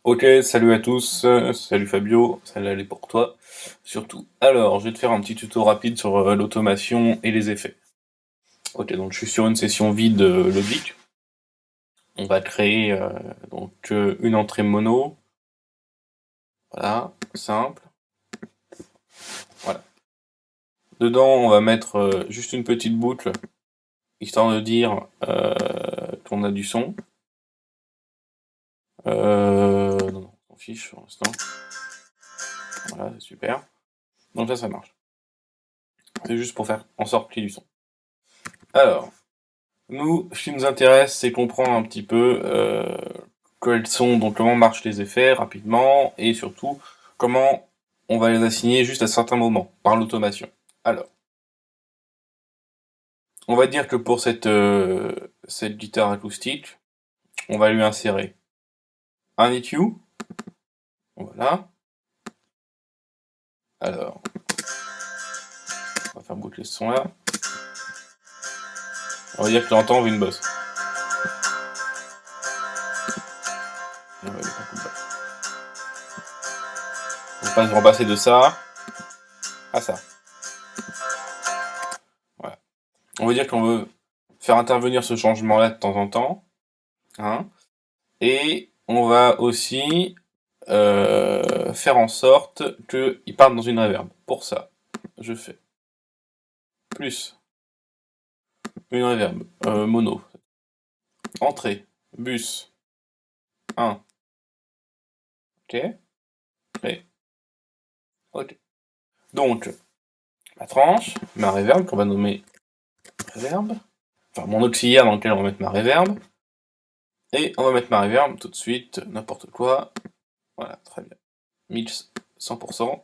Ok, salut à tous, salut Fabio, celle-là elle est pour toi, surtout. Alors, je vais te faire un petit tuto rapide sur l'automation et les effets. Ok, donc je suis sur une session vide Logic. On va créer une entrée mono, voilà, simple. Voilà. Dedans, on va mettre juste une petite boucle, histoire de dire qu'on a du son. Non, on s'en fiche pour l'instant. Voilà, c'est super. Donc ça marche. C'est juste pour faire en sorte qu'il y ait du son. Alors, nous, ce qui nous intéresse, c'est comprendre un petit peu quels sont, donc comment marchent les effets rapidement, et surtout comment on va les assigner juste à certains moments, par l'automation. Alors, on va dire que pour cette guitare acoustique, on va lui insérer un EQ, voilà. Alors, on va faire boucler ce son là. On va dire que tu entends une bosse. Et on va mettre un coup de basse. On va passer de ça à ça. Voilà. On va dire qu'on veut faire intervenir ce changement-là de temps en temps, hein. Et on va aussi faire en sorte qu'il parte dans une reverb. Pour ça, je fais plus une reverb mono. Entrée, bus 1. Ok. Et ok. Donc, ma tranche, ma reverb qu'on va nommer reverb. Enfin, mon auxiliaire dans lequel on va mettre ma reverb. Et on va mettre ma reverb tout de suite, n'importe quoi. Voilà, très bien. Mix 100%.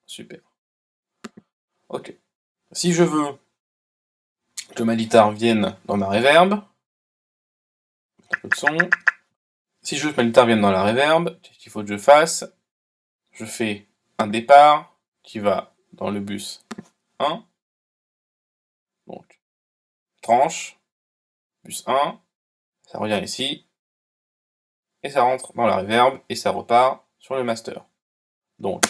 Super. Ok. Si je veux que ma guitare vienne dans ma reverb, un peu de son. Si je veux que ma guitare vienne dans la reverb, qu'est-ce qu'il faut que je fasse? Je fais un départ qui va dans le bus 1. Donc, tranche, bus 1, ça revient ici, et ça rentre dans la reverb, et ça repart sur le master. Donc,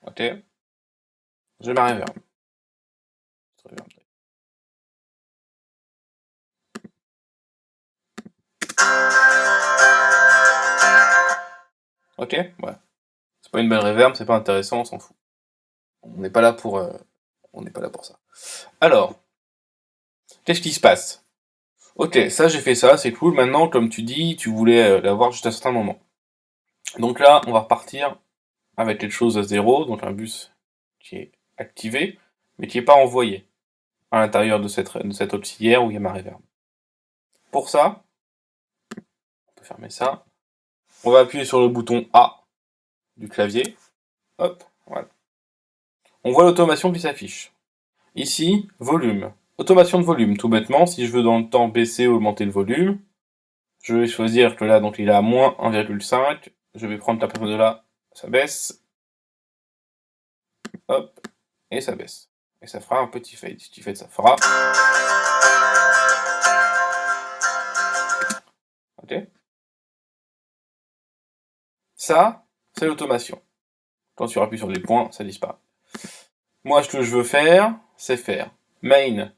ok, j'ai ma reverb. Ok, ouais. C'est pas une belle reverb, c'est pas intéressant, on s'en fout. On n'est pas là pour, on n'est pas là pour ça. Alors, qu'est-ce qui se passe? Ok, ça j'ai fait ça, c'est cool. Maintenant, comme tu dis, tu voulais l'avoir juste à certains moments. Donc là, on va repartir avec quelque chose à zéro, donc un bus qui est activé, mais qui n'est pas envoyé à l'intérieur de cette auxiliaire où il y a ma reverb. Pour ça, on peut fermer ça. On va appuyer sur le bouton A du clavier. Hop, voilà. On voit l'automation qui s'affiche. Ici, volume. Automation de volume, tout bêtement. Si je veux dans le temps baisser ou augmenter le volume, je vais choisir que là, donc il est à moins 1,5. Je vais prendre la partir de là, ça baisse. Hop, et ça baisse. Et ça fera un petit fade. Petit fade, ça fera. Ok. Ça, c'est l'automation. Quand tu appuies sur les points, ça disparaît. Moi, ce que je veux faire, c'est faire main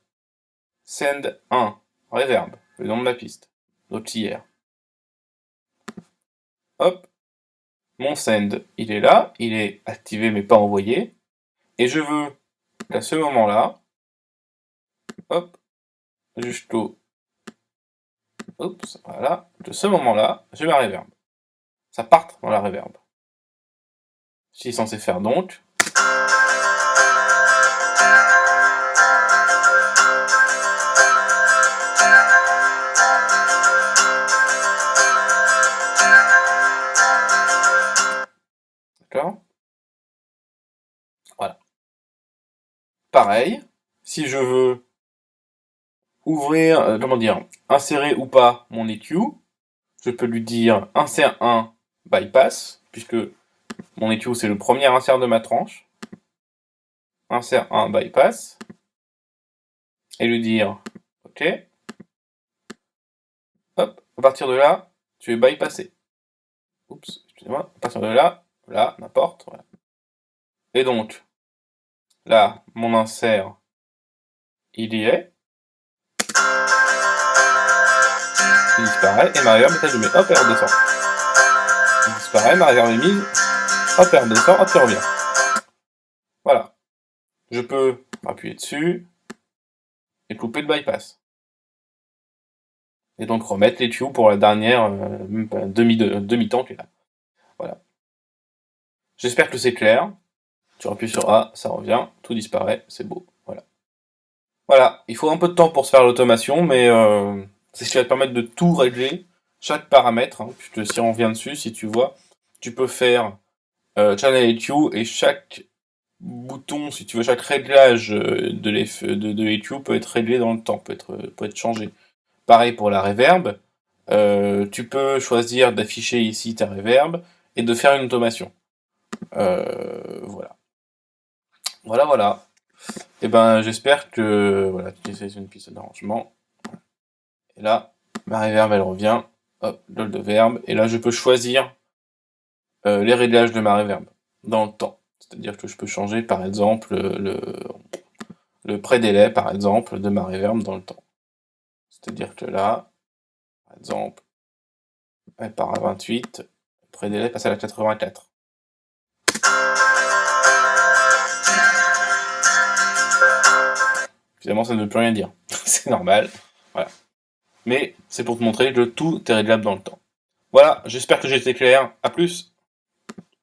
send 1 reverb, le nom de ma piste, d'auxiliaire. Hop, mon send, il est là, il est activé mais pas envoyé. Et je veux qu'à ce moment-là, hop, jusqu'au, oups, voilà, de ce moment-là, j'ai ma reverb. Ça parte dans la reverb. Ce qui est censé faire donc. D'accord? Voilà. Pareil, si je veux ouvrir, comment dire, insérer ou pas mon EQ, je peux lui dire insère 1 bypass, puisque mon EQ c'est le premier insert de ma tranche. Insert 1 bypass. Et lui dire OK. Hop, à partir de là, tu es bypassé. Oups, excusez-moi. À partir de là, n'importe. Voilà. Et donc, là, mon insert, il y est. Il disparaît et ma reverb est allumée. Hop, elle redescend. Il disparaît, ma reverb est mise. Hop, elle redescend, hop, elle revient. Voilà. Je peux appuyer dessus et couper le bypass. Et donc remettre les tuyaux pour la dernière demi-temps qui est là. Voilà. J'espère que c'est clair. Tu appuies sur A, ça revient, tout disparaît, c'est beau. Voilà. Voilà, il faut un peu de temps pour se faire l'automation, mais c'est ce qui va te permettre de tout régler, chaque paramètre. Hein, puisque si on revient dessus, si tu vois, tu peux faire Channel EQ et chaque bouton, si tu veux, chaque réglage de EQ peut être réglé dans le temps, peut être changé. Pareil pour la reverb, tu peux choisir d'afficher ici ta reverb et de faire une automation. Voilà. Voilà. Et ben j'espère que voilà, tu essaies une piste d'arrangement. Et là, ma reverb elle revient. Hop, LOL de verbe. Et là je peux choisir les réglages de ma reverb dans le temps. C'est-à-dire que je peux changer par exemple le pré-délai par exemple de ma reverb dans le temps. C'est-à-dire que là, par exemple, elle part à 28, le pré-délai passe à la 84. Évidemment, ça ne veut plus rien dire. C'est normal. Voilà. Mais c'est pour te montrer que tout est réglable dans le temps. Voilà, j'espère que j'ai été clair. A plus!